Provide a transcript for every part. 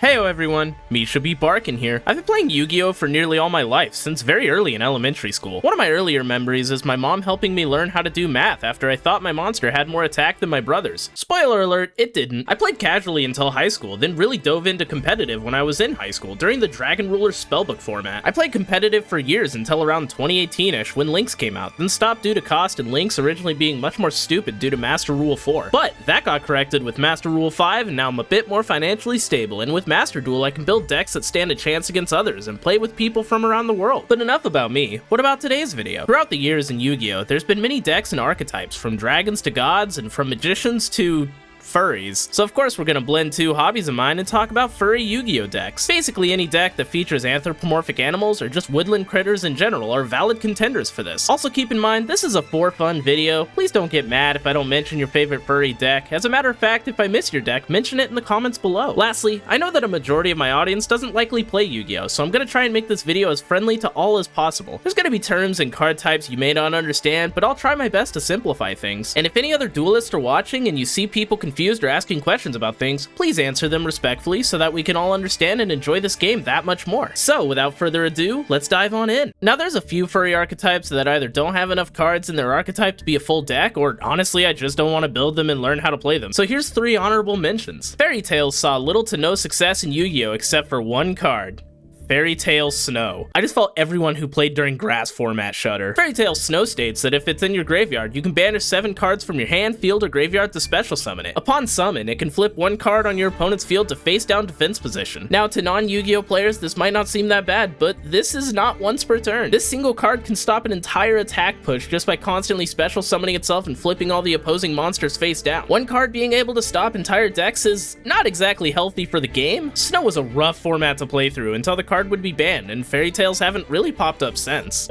Heyo everyone, Misha B. Barkin here. I've been playing Yu-Gi-Oh! For nearly all my life, since very early in elementary school. One of my earlier memories is my mom helping me learn how to do math after I thought my monster had more attack than my brother's. Spoiler alert, it didn't. I played casually until high school, then really dove into competitive when I was in high school, during the Dragon Ruler spellbook format. I played competitive for years until around 2018-ish when Links came out, then stopped due to cost and Links originally being much more stupid due to Master Rule 4. But that got corrected with Master Rule 5, and now I'm a bit more financially stable, and with Master Duel I can build decks that stand a chance against others and play with people from around the world. But enough about me, what about today's video? Throughout the years in Yu-Gi-Oh! There's been many decks and archetypes, from dragons to gods and from magicians to furries. So of course we're gonna blend two hobbies of mine and talk about furry Yu-Gi-Oh! Decks. Basically any deck that features anthropomorphic animals or just woodland critters in general are valid contenders for this. Also keep in mind, this is a for fun video. Please don't get mad if I don't mention your favorite furry deck. As a matter of fact, if I miss your deck, mention it in the comments below. Lastly, I know that a majority of my audience doesn't likely play Yu-Gi-Oh! So I'm gonna try and make this video as friendly to all as possible. There's gonna be terms and card types you may not understand, but I'll try my best to simplify things. And if any other duelists are watching and you see people confused or asking questions about things, please answer them respectfully so that we can all understand and enjoy this game that much more. So without further ado, let's dive on in. Now there's a few furry archetypes that either don't have enough cards in their archetype to be a full deck, or honestly I just don't want to build them and learn how to play them. So here's 3 honorable mentions. Fairy Tails saw little to no success in Yu-Gi-Oh! Except for one card. Fairy Tail Snow. I just felt everyone who played during grass format shudder. Fairy Tail Snow states that if it's in your graveyard, you can banish 7 cards from your hand, field, or graveyard to special summon it. Upon summon, it can flip 1 card on your opponent's field to face down defense position. Now to non-Yu-Gi-Oh! Players, this might not seem that bad, but this is not once per turn. This single card can stop an entire attack push just by constantly special summoning itself and flipping all the opposing monsters face down. 1 card being able to stop entire decks is not exactly healthy for the game. Snow was a rough format to play through until the card would be banned, and fairy tales haven't really popped up since.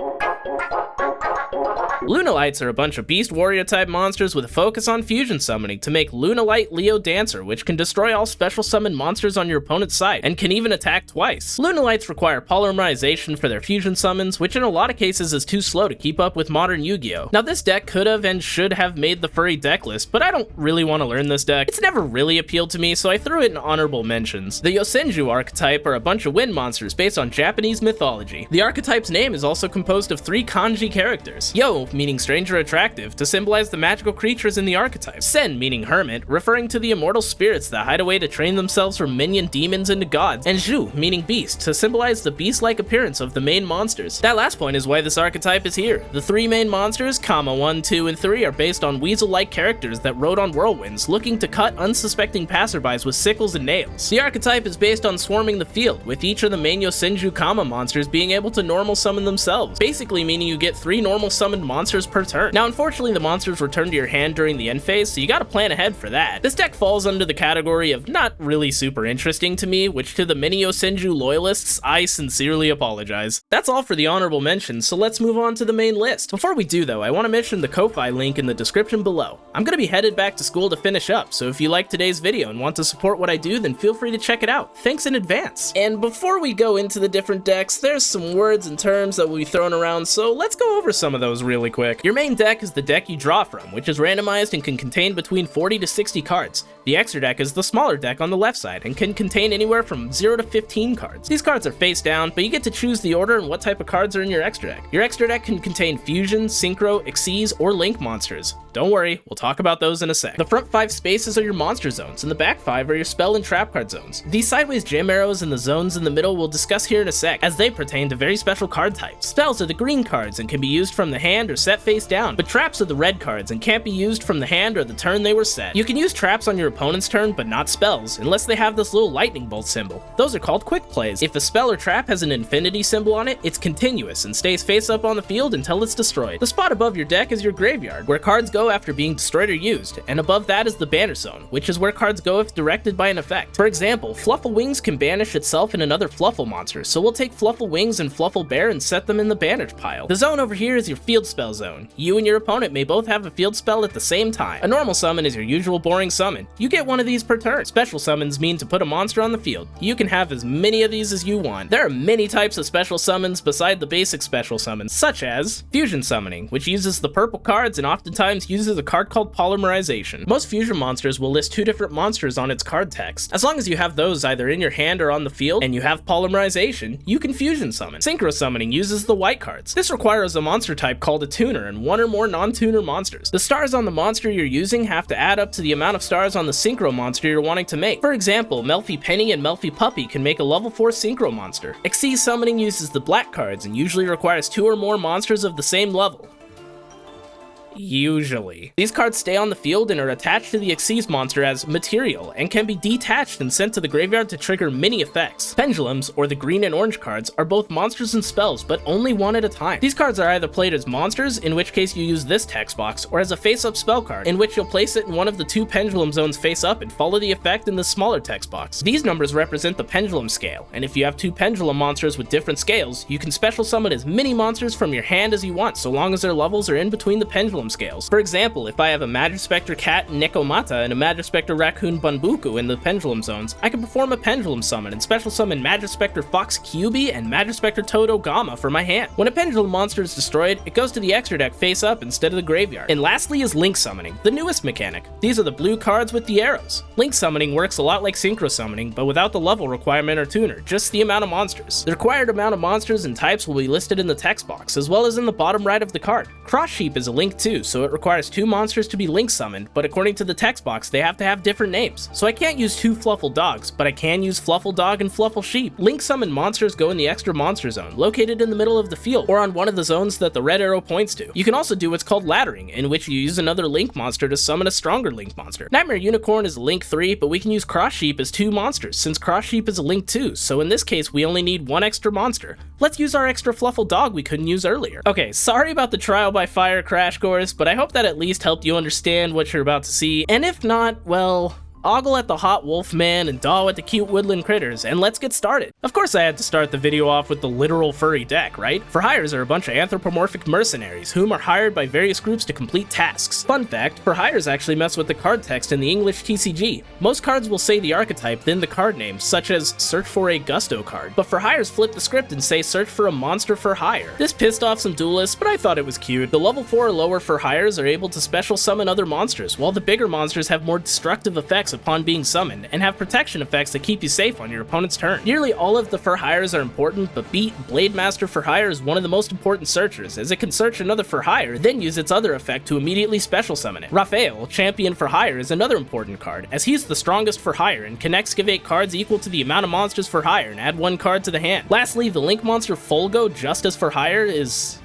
Lunalights are a bunch of beast warrior type monsters with a focus on fusion summoning to make Lunalight Leo Dancer, which can destroy all special summon monsters on your opponent's side, and can even attack twice. Lunalights require polymerization for their fusion summons, which in a lot of cases is too slow to keep up with modern Yu-Gi-Oh! Now this deck could have and should have made the furry deck list, but I don't really want to learn this deck. It's never really appealed to me, so I threw it in honorable mentions. The Yosenju archetype are a bunch of wind monsters based on Japanese mythology. The archetype's name is also composed of 3 kanji characters. Yo, meaning strange or attractive, to symbolize the magical creatures in the archetype. Sen, meaning hermit, referring to the immortal spirits that hide away to train themselves from minion demons into gods. And Zhu, meaning beast, to symbolize the beast-like appearance of the main monsters. That last point is why this archetype is here. The 3 main monsters, 1, 2, and 3, are based on weasel-like characters that rode on whirlwinds, looking to cut unsuspecting passerbys with sickles and nails. The archetype is based on swarming the field, with each of the main Yosenju Kama monsters being able to normal summon themselves, basically meaning you get 3 normal summoned monsters per turn. Now unfortunately the monsters return to your hand during the end phase, so you gotta plan ahead for that. This deck falls under the category of not really super interesting to me, which to the many Yosenju loyalists, I sincerely apologize. That's all for the honorable mentions, so let's move on to the main list. Before we do though, I want to mention the Ko-Fi link in the description below. I'm gonna be headed back to school to finish up, so if you like today's video and want to support what I do, then feel free to check it out. Thanks in advance. And before we go into the different decks, there's some words and terms that will be thrown around, so let's go over some of those really quick. Your main deck is the deck you draw from, which is randomized and can contain between 40 to 60 cards. The extra deck is the smaller deck on the left side and can contain anywhere from 0 to 15 cards. These cards are face down, but you get to choose the order and what type of cards are in your extra deck. Your extra deck can contain fusion, synchro, Xyz, or link monsters. Don't worry, we'll talk about those in a sec. The front 5 spaces are your monster zones, and the back 5 are your spell and trap card zones. These sideways gem arrows and the zones in the middle we'll discuss here in a sec, as they pertain to very special card types. Spells are the green cards and can be used from the hand or set face down, but traps are the red cards and can't be used from the hand or the turn they were set. You can use traps on your opponent's turn, but not spells, unless they have this little lightning bolt symbol. Those are called quick plays. If a spell or trap has an infinity symbol on it, it's continuous and stays face up on the field until it's destroyed. The spot above your deck is your graveyard, where cards go after being destroyed or used, and above that is the banner zone, which is where cards go if directed by an effect. For example, Fluffle Wings can banish itself and another Fluffle monster, so we'll take Fluffle Wings and Fluffle Bear and set them in the banish pile. The zone over here is your field spell zone. You and your opponent may both have a field spell at the same time. A normal summon is your usual boring summon. You You get one of these per turn. Special summons mean to put a monster on the field. You can have as many of these as you want. There are many types of special summons beside the basic special summons, such as fusion summoning, which uses the purple cards and oftentimes uses a card called polymerization. Most fusion monsters will list 2 different monsters on its card text. As long as you have those either in your hand or on the field, and you have polymerization, you can fusion summon. Synchro summoning uses the white cards. This requires a monster type called a tuner and 1 or more non-tuner monsters. The stars on the monster you're using have to add up to the amount of stars on the synchro monster you're wanting to make. For example, Melfi Penny and Melfi Puppy can make a level 4 synchro monster. Xyz summoning uses the black cards and usually requires 2 or more monsters of the same level. Usually. These cards stay on the field and are attached to the Xyz monster as material, and can be detached and sent to the graveyard to trigger many effects. Pendulums, or the green and orange cards, are both monsters and spells, but only one at a time. These cards are either played as monsters, in which case you use this text box, or as a face-up spell card, in which you'll place it in one of the 2 pendulum zones face up and follow the effect in the smaller text box. These numbers represent the pendulum scale, and if you have 2 pendulum monsters with different scales, you can special summon as many monsters from your hand as you want, so long as their levels are in between the pendulum scales. For example, if I have a Magispectre Cat Nekomata and a Magispectre Raccoon Bunbuku in the pendulum zones, I can perform a pendulum summon and special summon Magispectre Fox Kyubi and Magispectre Todo Gamma for my hand. When a pendulum monster is destroyed, it goes to the extra deck face up instead of the graveyard. And lastly is link summoning, the newest mechanic. These are the blue cards with the arrows. Link summoning works a lot like synchro summoning, but without the level requirement or tuner, just the amount of monsters. The required amount of monsters and types will be listed in the text box, as well as in the bottom right of the card. Cross Sheep is a link too, so it requires 2 monsters to be link summoned, but according to the text box, they have to have different names. So I can't use 2 Fluffle Dogs, but I can use Fluffle Dog and Fluffle Sheep. Link summoned monsters go in the extra monster zone, located in the middle of the field, or on one of the zones that the red arrow points to. You can also do what's called laddering, in which you use another link monster to summon a stronger link monster. Nightmare Unicorn is a link 3, but we can use Cross Sheep as 2 monsters, since Cross Sheep is a link 2, so in this case we only need 1 extra monster. Let's use our extra Fluffle Dog we couldn't use earlier. Okay, sorry about the trial by fire crash course, but I hope that at least helped you understand what you're about to see, and if not, well, ogle at the hot wolf man and daw at the cute woodland critters, and let's get started. Of course I had to start the video off with the literal furry deck, right? For hires are a bunch of anthropomorphic mercenaries, whom are hired by various groups to complete tasks. Fun fact, for hires actually mess with the card text in the English TCG. Most cards will say the archetype, then the card name, such as search for a gusto card, but for hires flip the script and say search for a monster for hire. This pissed off some duelists, but I thought it was cute. The level 4 or lower for hires are able to special summon other monsters, while the bigger monsters have more destructive effects upon being summoned, and have protection effects that keep you safe on your opponent's turn. Nearly all of the for hires are important, but Beat Blade Master for hire is one of the most important searchers, as it can search another for hire, then use its other effect to immediately special summon it. Raphael, Champion for hire, is another important card, as he's the strongest for hire and can excavate cards equal to the amount of monsters for hire and add 1 card to the hand. Lastly, the link monster Folgo, Justice for hire, is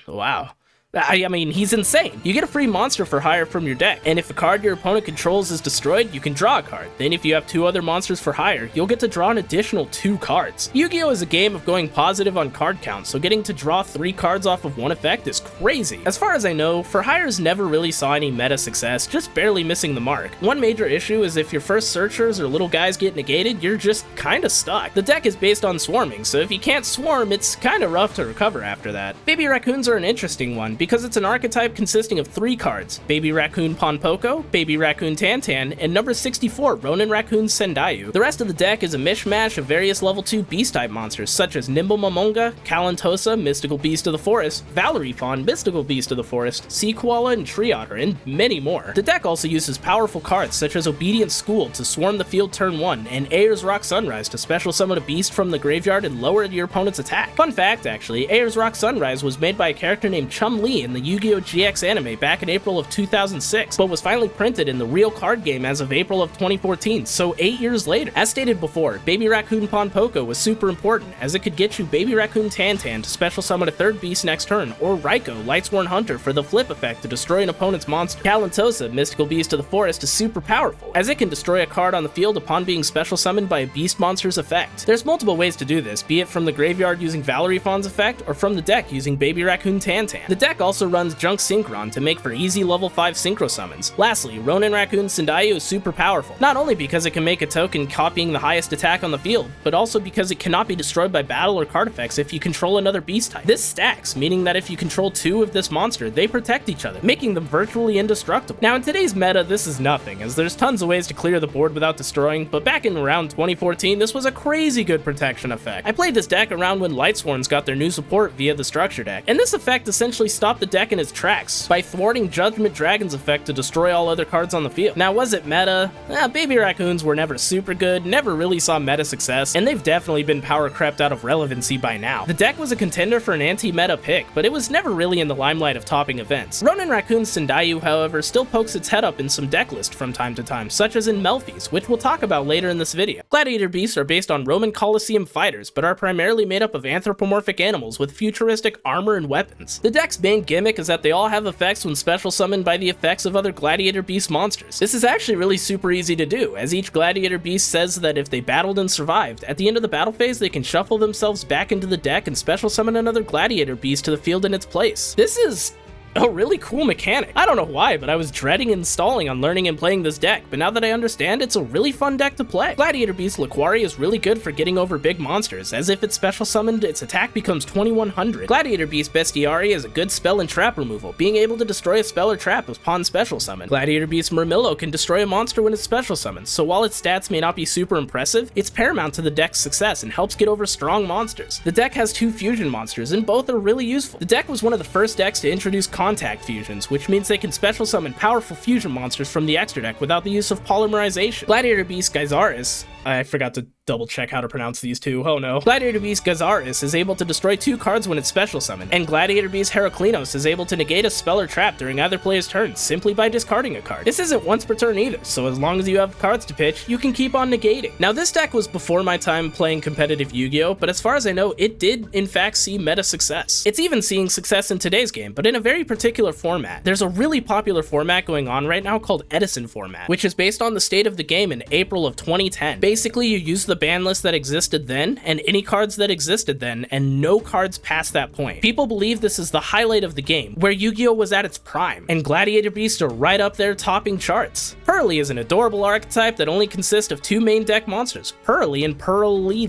wow. I mean, he's insane. You get a free monster for hire from your deck, and if a card your opponent controls is destroyed, you can draw a card. Then if you have 2 other monsters for hire, you'll get to draw an additional 2 cards. Yu-Gi-Oh! Is a game of going positive on card count, so getting to draw 3 cards off of 1 effect is crazy. As far as I know, for hires never really saw any meta success, just barely missing the mark. One major issue is if your first searchers or little guys get negated, you're just kinda stuck. The deck is based on swarming, so if you can't swarm, it's kinda rough to recover after that. Baby Raccoons are an interesting one, because it's an archetype consisting of 3 cards, Baby Raccoon Ponpoko, Baby Raccoon Tantan, and number 64, Ronin Raccoon Sendayu. The rest of the deck is a mishmash of various level 2 beast-type monsters, such as Nimble Momonga, Kalantosa, Mystical Beast of the Forest, Valerie Fawn, Mystical Beast of the Forest, Sea Koala, and Tree Otter, and many more. The deck also uses powerful cards such as Obedient School to swarm the field turn 1, and Ayers Rock Sunrise to special summon a beast from the graveyard and lower your opponent's attack. Fun fact, actually, Ayers Rock Sunrise was made by a character named Chum-Li in the Yu-Gi-Oh! GX anime back in April of 2006, but was finally printed in the real card game as of April of 2014, so 8 years later. As stated before, Baby Raccoon Ponpoko was super important, as it could get you Baby Raccoon Tantan to special summon a 3rd beast next turn, or Raiko, Lightsworn Hunter, for the flip effect to destroy an opponent's monster. Kalantosa, Mystical Beast of the Forest, is super powerful, as it can destroy a card on the field upon being special summoned by a beast monster's effect. There's multiple ways to do this, be it from the graveyard using Valerie Fawn's effect, or from the deck using Baby Raccoon Tantan. The deck deck also runs Junk Synchron to make for easy level 5 synchro summons. Lastly, Ronin Raccoon Sendai is super powerful, not only because it can make a token copying the highest attack on the field, but also because it cannot be destroyed by battle or card effects if you control another beast type. This stacks, meaning that if you control 2 of this monster, they protect each other, making them virtually indestructible. Now in today's meta, this is nothing, as there's tons of ways to clear the board without destroying, but back in around 2014, this was a crazy good protection effect. I played this deck around when Lightsworns got their new support via the structure deck, and this effect essentially stopped the deck in its tracks by thwarting Judgment Dragon's effect to destroy all other cards on the field. Now was it meta? Baby Raccoons were never super good, never really saw meta success, and they've definitely been power crept out of relevancy by now. The deck was a contender for an anti-meta pick, but it was never really in the limelight of topping events. Ronin Raccoon Sendai, however, still pokes its head up in some deck lists from time to time, such as in Melies, which we'll talk about later in this video. Gladiator Beasts are based on Roman Colosseum fighters, but are primarily made up of anthropomorphic animals with futuristic armor and weapons. The deck's main gimmick is that they all have effects when special summoned by the effects of other Gladiator Beast monsters. This is actually really super easy to do, as each Gladiator Beast says that if they battled and survived, at the end of the battle phase they can shuffle themselves back into the deck and special summon another Gladiator Beast to the field in its place. This is a really cool mechanic. I don't know why, but I was dreading installing on learning and playing this deck, but now that I understand, it's a really fun deck to play. Gladiator Beast Laquari is really good for getting over big monsters, as if it's special summoned, its attack becomes 2100. Gladiator Beast Bestiari is a good spell and trap removal, being able to destroy a spell or trap upon special summon. Gladiator Beast Murmillo can destroy a monster when it's special summoned, so while its stats may not be super impressive, it's paramount to the deck's success and helps get over strong monsters. The deck has 2 fusion monsters, and both are really useful. The deck was one of the first decks to introduce contact fusions, which means they can special summon powerful fusion monsters from the extra deck without the use of polymerization. Gladiator Beast Gyzaris, I forgot to double check how to pronounce these two, oh no. Gladiator Beast Gyzaris is able to destroy 2 cards when it's special summoned, and Gladiator Beast Heraclinos is able to negate a spell or trap during either player's turn simply by discarding a card. This isn't once per turn either, so as long as you have cards to pitch, you can keep on negating. Now this deck was before my time playing competitive Yu-Gi-Oh, but as far as I know, it did in fact see meta success. It's even seeing success in today's game, but in a very particular format. There's a really popular format going on right now called Edison format, which is based on the state of the game in April of 2010. Basically, you use the ban list that existed then, and any cards that existed then, and no cards past that point. People believe this is the highlight of the game, where Yu-Gi-Oh was at its prime, and Gladiator Beasts are right up there topping charts. Pearly is an adorable archetype that only consists of 2 main deck monsters, Pearly and Pearly.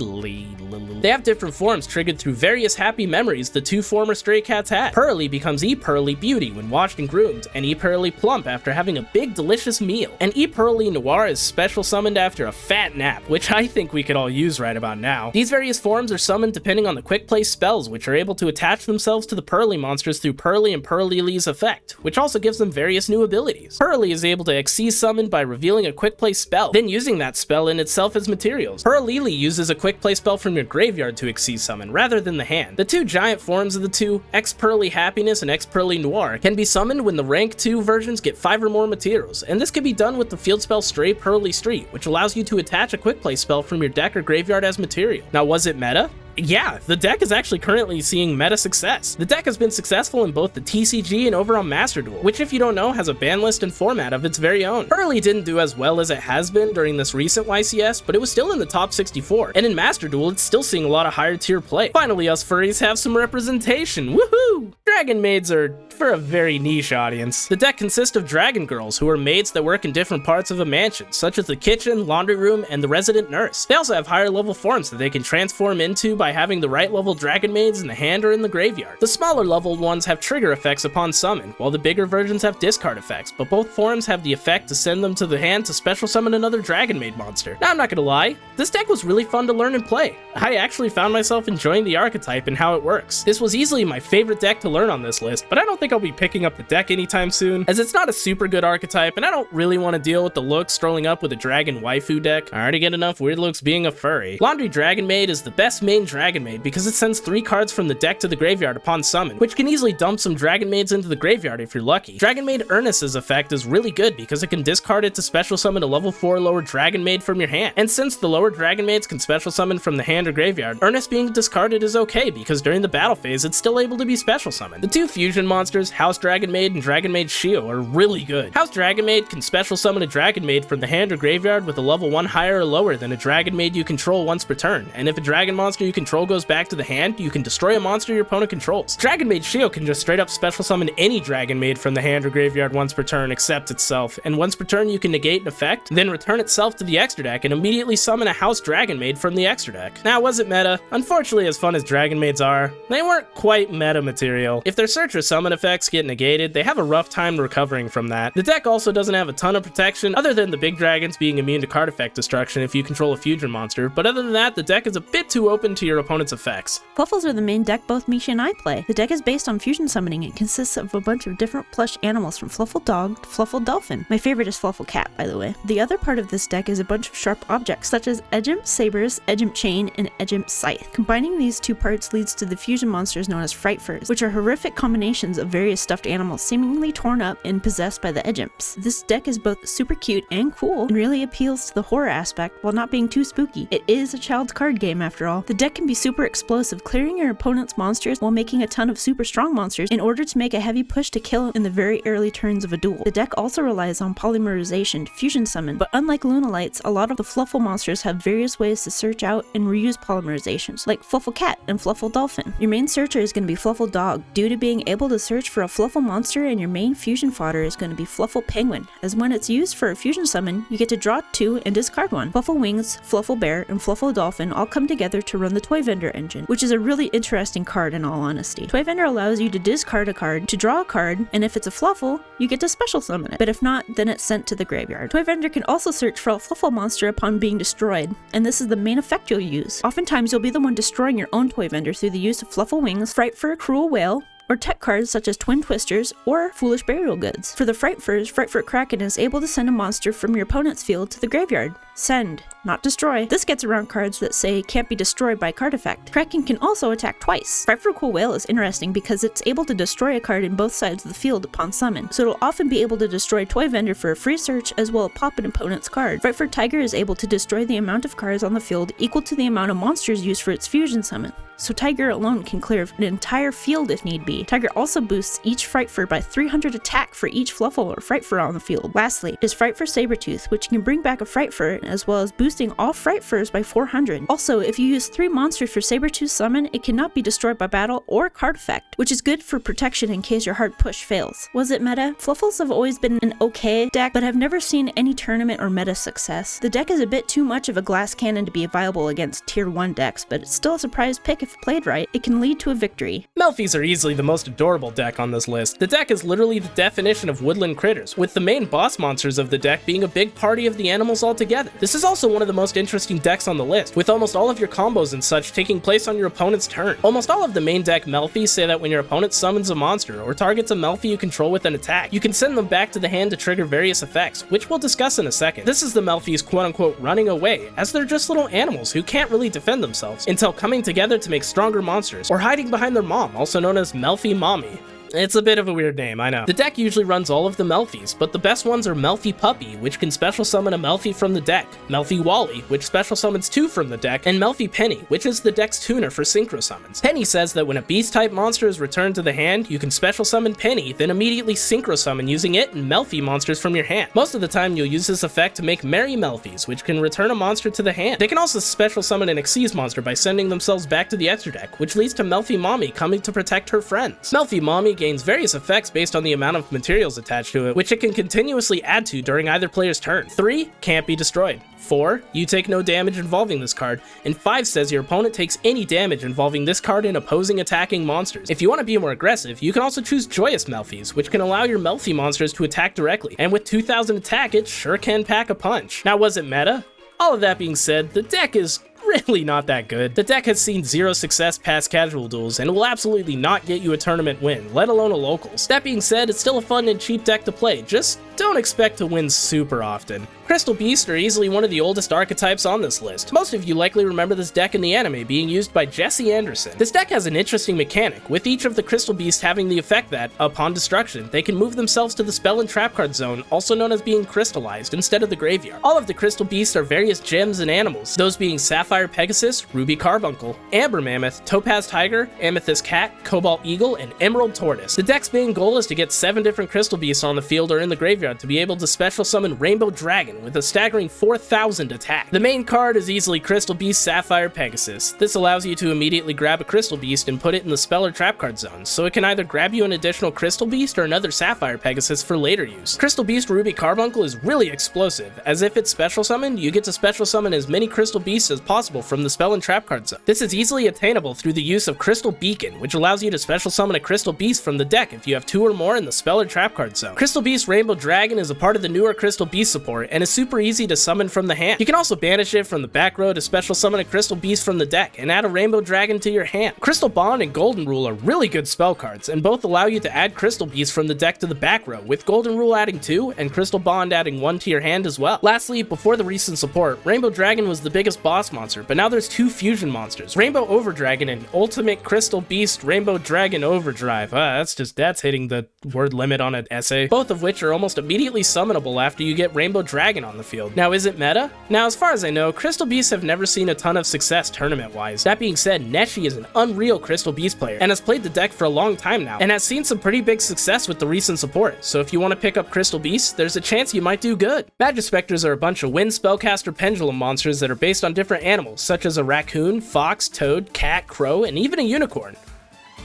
They have different forms triggered through various happy memories the 2 former stray cats had. Pearly becomes E-Pearly Beauty when washed and groomed, and E-Pearly Plump after having a big delicious meal. And E-Pearly Noir is special summoned after a fat nap, which I think we could all use right about now. These various forms are summoned depending on the quick play spells, which are able to attach themselves to the Pearly monsters through Pearly and Pearly's effect, which also gives them various new abilities. Pearly is able to exceed summon by revealing a quick play spell, then using that spell in itself as materials. Pearly uses a quick play spell from your graveyard to exceed summon, rather than the hand. The 2 giant forms of the 2, X-Pearly Happiness and X-Pearly Noir, can be summoned when the rank 2 versions get 5 or more materials, and this can be done with the field spell Stray Pearly Street, which allows you to attach a quick play spell from your deck or graveyard as material. Now was it meta? Yeah, the deck is actually currently seeing meta success. The deck has been successful in both the TCG and over on Master Duel, which if you don't know has a ban list and format of its very own. Pearly didn't do as well as it has been during this recent YCS, but it was still in the top 64, and in Master Duel it's still seeing a lot of higher tier play. Finally, us furries have some representation, woohoo! Dragon Maids are for a very niche audience. The deck consists of dragon girls, who are maids that work in different parts of a mansion, such as the kitchen, laundry room, and the resident nurse. They also have higher level forms that they can transform into by having the right level dragon maids in the hand or in the graveyard. The smaller leveled ones have trigger effects upon summon, while the bigger versions have discard effects, but both forms have the effect to send them to the hand to special summon another dragon maid monster. Now I'm not gonna lie, this deck was really fun to learn and play. I actually found myself enjoying the archetype and how it works. This was easily my favorite deck to learn on this list, but I don't think I'll be picking up the deck anytime soon, as it's not a super good archetype and I don't really want to deal with the looks strolling up with a dragon waifu deck. I already get enough weird looks being a furry. Laundry Dragon Maid is the best main dragon maid because it sends 3 cards from the deck to the graveyard upon summon, which can easily dump some dragon maids into the graveyard if you're lucky. Dragon Maid Ernest's effect is really good because it can discard it to special summon a level 4 lower dragon maid from your hand, and since the lower 4 Dragon Maids can special summon from the hand or graveyard, Ernest being discarded is okay because during the battle phase it's still able to be special summoned. The 2 fusion monsters, House Dragon Maid and Dragon Maid Shio, are really good. House Dragon Maid can special summon a Dragon Maid from the hand or graveyard with a level 1 higher or lower than a Dragon Maid you control once per turn, and if a dragon monster you control goes back to the hand, you can destroy a monster your opponent controls. Dragon Maid Shio can just straight up special summon any Dragon Maid from the hand or graveyard once per turn except itself, and once per turn you can negate an effect, then return itself to the extra deck and immediately summon a House Dragon Maid from the extra deck. Now, was it meta? Unfortunately, as fun as Dragon Maids are, they weren't quite meta material. If their search or summon effects get negated, they have a rough time recovering from that. The deck also doesn't have a ton of protection, other than the big dragons being immune to card effect destruction if you control a fusion monster, but other than that, the deck is a bit too open to your opponent's effects. Fluffles are the main deck both Misha and I play. The deck is based on fusion summoning and consists of a bunch of different plush animals from Fluffle Dog to Fluffle Dolphin. My favorite is Fluffle Cat, by the way. The other part of this deck is a bunch of sharp objects, such as Edgemp Sabers, Edgemp Chain, and Edgemp Scythe. Combining these 2 parts leads to the fusion monsters known as Frightfurs, which are horrific combinations of various stuffed animals seemingly torn up and possessed by the Edgemps. This deck is both super cute and cool, and really appeals to the horror aspect while not being too spooky. It is a child's card game after all. The deck can be super explosive, clearing your opponent's monsters while making a ton of super strong monsters in order to make a heavy push to kill in the very early turns of a duel. The deck also relies on polymerization to fusion summon, but unlike Lunalights, a lot of the Fluffle monsters have various ways to search out and reuse polymerizations, like Fluffle Cat and Fluffle Dolphin. Your main searcher is going to be Fluffle Dog, due to being able to search for a Fluffle monster, and your main fusion fodder is going to be Fluffle Penguin, as when it's used for a fusion summon, you get to draw 2 and discard 1. Fluffle Wings, Fluffle Bear, and Fluffle Dolphin all come together to run the Toy Vendor engine, which is a really interesting card in all honesty. Toy Vendor allows you to discard a card, to draw a card, and if it's a Fluffle, you get to special summon it, but if not, then it's sent to the graveyard. Toy Vendor can also search for a Fluffle monster upon being destroyed, and this is the main effect you'll use. Oftentimes you'll be the one destroying your own Toy Vendor through the use of Fluffle Wings, Frightfur, Cruel Whale, or tech cards such as Twin Twisters or Foolish Burial Goods. For the Frightfurs, Frightfur Kraken is able to send a monster from your opponent's field to the graveyard. Send, not destroy. This gets around cards that say can't be destroyed by card effect. Kraken can also attack twice. Frightfur Cool Whale is interesting because it's able to destroy a card in both sides of the field upon summon, so it'll often be able to destroy Toy Vendor for a free search as well as pop an opponent's card. Frightfur Tiger is able to destroy the amount of cards on the field equal to the amount of monsters used for its fusion summon, so Tiger alone can clear an entire field if need be. Tiger also boosts each Frightfur by 300 attack for each Fluffle or Frightfur on the field. Lastly is Frightfur Sabertooth, which can bring back a Frightfur as well as boosting all Frightfurs by 400. Also, if you use 3 monsters for Sabertooth summon, it cannot be destroyed by battle or card effect, which is good for protection in case your hard push fails. Was it meta? Fluffles have always been an okay deck, but have never seen any tournament or meta success. The deck is a bit too much of a glass cannon to be viable against tier 1 decks, but it's still a surprise pick if played right. It can lead to a victory. Melfies are easily the most adorable deck on this list. The deck is literally the definition of woodland critters, with the main boss monsters of the deck being a big party of the animals altogether. This is also one of the most interesting decks on the list, with almost all of your combos and such taking place on your opponent's turn. Almost all of the main deck Melfies say that when your opponent summons a monster or targets a Melfie you control with an attack, you can send them back to the hand to trigger various effects, which we'll discuss in a second. This is the Melfies quote-unquote running away, as they're just little animals who can't really defend themselves until coming together to make stronger monsters, or hiding behind their mom, also known as Melfie Mommy. It's a bit of a weird name, I know. The deck usually runs all of the Melfies, but the best ones are Melfie Puppy, which can special summon a Melfie from the deck, Melfie Wally, which special summons 2 from the deck, and Melfie Penny, which is the deck's tuner for synchro summons. Penny says that when a beast-type monster is returned to the hand, you can special summon Penny, then immediately synchro summon using it and Melfie monsters from your hand. Most of the time, you'll use this effect to make Merry Melfies, which can return a monster to the hand. They can also special summon an Xyz monster by sending themselves back to the extra deck, which leads to Melfie Mommy coming to protect her friends. Melfie Mommy gains various effects based on the amount of materials attached to it, which it can continuously add to during either player's turn. 3, can't be destroyed. 4, you take no damage involving this card, and 5 says your opponent takes any damage involving this card in opposing attacking monsters. If you want to be more aggressive, you can also choose Joyous Melfies, which can allow your Melfie monsters to attack directly, and with 2000 attack, it sure can pack a punch. Now, was it meta? All of that being said, the deck is really not that good. The deck has seen 0 success past casual duels and will absolutely not get you a tournament win, let alone a locals. That being said, it's still a fun and cheap deck to play. Just don't expect to win super often. Crystal Beasts are easily one of the oldest archetypes on this list. Most of you likely remember this deck in the anime being used by Jesse Anderson. This deck has an interesting mechanic, with each of the Crystal Beasts having the effect that, upon destruction, they can move themselves to the spell and trap card zone, also known as being crystallized, instead of the graveyard. All of the Crystal Beasts are various gems and animals, those being Sapphire Pegasus, Ruby Carbuncle, Amber Mammoth, Topaz Tiger, Amethyst Cat, Cobalt Eagle, and Emerald Tortoise. The deck's main goal is to get 7 different Crystal Beasts on the field or in the graveyard to be able to special summon Rainbow Dragon with a staggering 4,000 attack. The main card is easily Crystal Beast Sapphire Pegasus. This allows you to immediately grab a Crystal Beast and put it in the spell or trap card zone, so it can either grab you an additional Crystal Beast or another Sapphire Pegasus for later use. Crystal Beast Ruby Carbuncle is really explosive, as if it's special summoned, you get to special summon as many Crystal Beasts as possible from the spell and trap card zone. This is easily attainable through the use of Crystal Beacon, which allows you to special summon a Crystal Beast from the deck if you have 2 or more in the spell or trap card zone. Crystal Beast Rainbow Dragon is a part of the newer Crystal Beast support and is super easy to summon from the hand. You can also banish it from the back row to special summon a Crystal Beast from the deck and add a Rainbow Dragon to your hand. Crystal Bond and Golden Rule are really good spell cards, and both allow you to add Crystal Beasts from the deck to the back row, with Golden Rule adding 2 and Crystal Bond adding 1 to your hand as well. Lastly, before the recent support, Rainbow Dragon was the biggest boss monster, but now there's 2 fusion monsters, Rainbow Overdragon and Ultimate Crystal Beast Rainbow Dragon Overdrive. That's hitting the word limit on an essay. Both of which are almost immediately summonable after you get Rainbow Dragon on the field. Now, is it meta? Now, as far as I know, Crystal Beasts have never seen a ton of success tournament-wise. That being said, Neshi is an unreal Crystal Beast player and has played the deck for a long time now, and has seen some pretty big success with the recent support, so if you want to pick up Crystal Beasts, there's a chance you might do good. Magic Spectres are a bunch of wind spellcaster pendulum monsters that are based on different animals, such as a raccoon, fox, toad, cat, crow, and even a unicorn.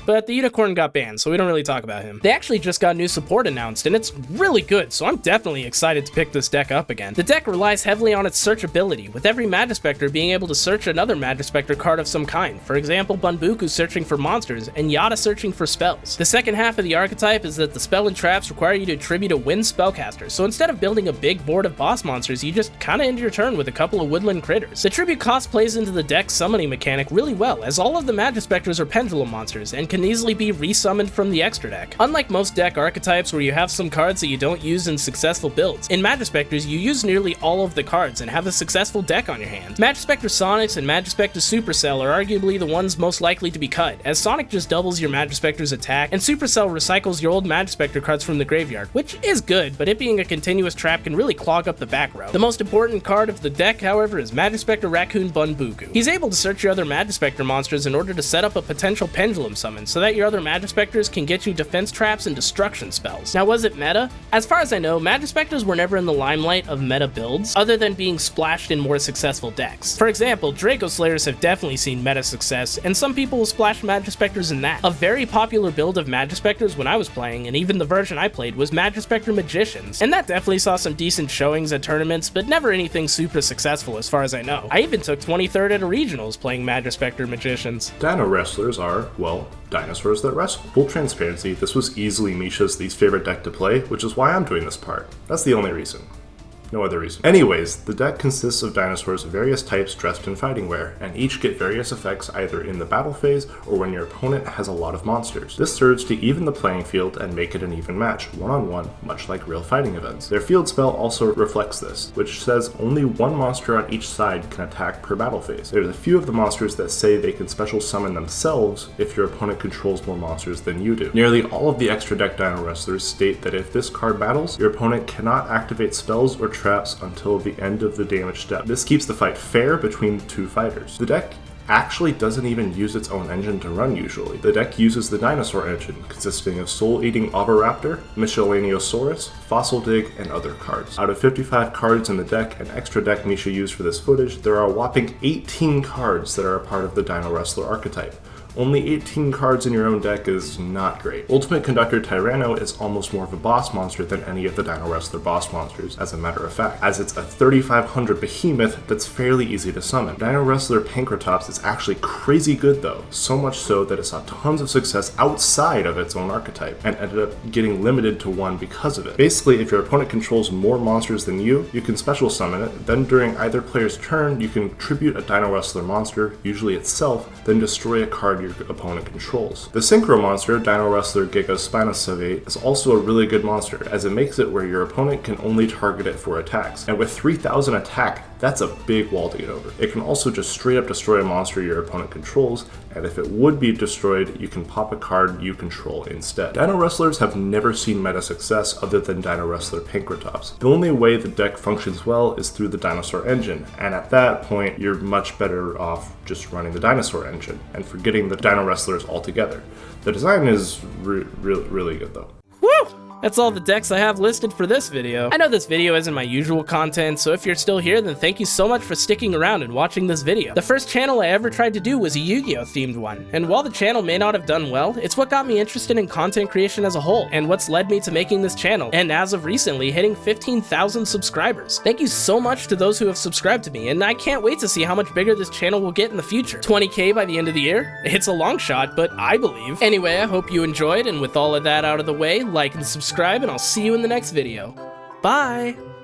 But the unicorn got banned, so we don't really talk about him. They actually just got new support announced, and it's really good, so I'm definitely excited to pick this deck up again. The deck relies heavily on its searchability, with every Magic Spectre being able to search another Magic Spectre card of some kind. For example, Bunbuku searching for monsters, and Yada searching for spells. The second half of the archetype is that the spell and traps require you to tribute a wind spellcaster, so instead of building a big board of boss monsters, you just kinda end your turn with a couple of woodland critters. The tribute cost plays into the deck's summoning mechanic really well, as all of the Magic Spectres are pendulum monsters, and can easily be resummoned from the extra deck. Unlike most deck archetypes where you have some cards that you don't use in successful builds, in Magic Spectres you use nearly all of the cards and have a successful deck on your hand. Magic Spectre Sonics and Magic Spectre Supercell are arguably the ones most likely to be cut, as Sonic just doubles your Magic Spectre's attack, and Supercell recycles your old Magic Spectre cards from the graveyard, which is good, but it being a continuous trap can really clog up the back row. The most important card of the deck, however, is Magic Spectre Raccoon Bunbuku. He's able to search your other Magic Spectre monsters in order to set up a potential pendulum summon, so that your other Magic Spectres can get you defense traps and destruction spells. Now, was it meta? As far as I know, Magic Spectres were never in the limelight of meta builds, other than being splashed in more successful decks. For example, Draco Slayers have definitely seen meta success, and some people will splash Magic Spectres in that. A very popular build of Magic Spectres when I was playing, and even the version I played, was Magic Spectre Magicians, and that definitely saw some decent showings at tournaments, but never anything super successful as far as I know. I even took 23rd at a regionals playing Magic Spectre Magicians. Dino Wrestlers are, well, dinosaurs that wrestle. Full transparency, this was easily Misha's least favorite deck to play, which is why I'm doing this part. That's the only reason. No other reason. Anyways, the deck consists of dinosaurs of various types dressed in fighting wear, and each get various effects either in the battle phase or when your opponent has a lot of monsters. This serves to even the playing field and make it an even match, one-on-one, much like real fighting events. Their field spell also reflects this, which says only one monster on each side can attack per battle phase. There's a few of the monsters that say they can special summon themselves if your opponent controls more monsters than you do. Nearly all of the extra deck Dino Wrestlers state that if this card battles, your opponent cannot activate spells or traps until the end of the damage step. This keeps the fight fair between the two fighters. The deck actually doesn't even use its own engine to run usually. The deck uses the Dinosaur engine, consisting of Soul-Eating Oviraptor, Miscellaneosaurus, Fossil Dig, and other cards. Out of 55 cards in the deck and extra deck Misha used for this footage, there are a whopping 18 cards that are a part of the Dino Wrestler archetype. Only 18 cards in your own deck is not great. Ultimate Conductor Tyranno is almost more of a boss monster than any of the Dino Wrestler boss monsters, as a matter of fact, as it's a 3500 behemoth that's fairly easy to summon. Dino Wrestler Pankratops is actually crazy good though, so much so that it saw tons of success outside of its own archetype, and ended up getting limited to one because of it. Basically, if your opponent controls more monsters than you can special summon it, then during either player's turn, you can tribute a Dino Wrestler monster, usually itself, then destroy a card your opponent controls. The Synchro monster, Dino Wrestler Giga Spinosavate, is also a really good monster, as it makes it where your opponent can only target it for attacks, and with 3000 attack, that's a big wall to get over. It can also just straight up destroy a monster your opponent controls, and if it would be destroyed, you can pop a card you control instead. Dino Wrestlers have never seen meta success other than Dino Wrestler Pankratops. The only way the deck functions well is through the Dinosaur engine, and at that point, you're much better off just running the Dinosaur engine and forgetting the Dino Wrestlers altogether. The design is really good though. Woo! That's all the decks I have listed for this video. I know this video isn't my usual content, so if you're still here, then thank you so much for sticking around and watching this video. The first channel I ever tried to do was a Yu-Gi-Oh themed one, and while the channel may not have done well, it's what got me interested in content creation as a whole, and what's led me to making this channel, and as of recently, hitting 15,000 subscribers. Thank you so much to those who have subscribed to me, and I can't wait to see how much bigger this channel will get in the future. 20K by the end of the year? It's a long shot, but I believe. Anyway, I hope you enjoyed, and with all of that out of the way, like and subscribe, and I'll see you in the next video. Bye!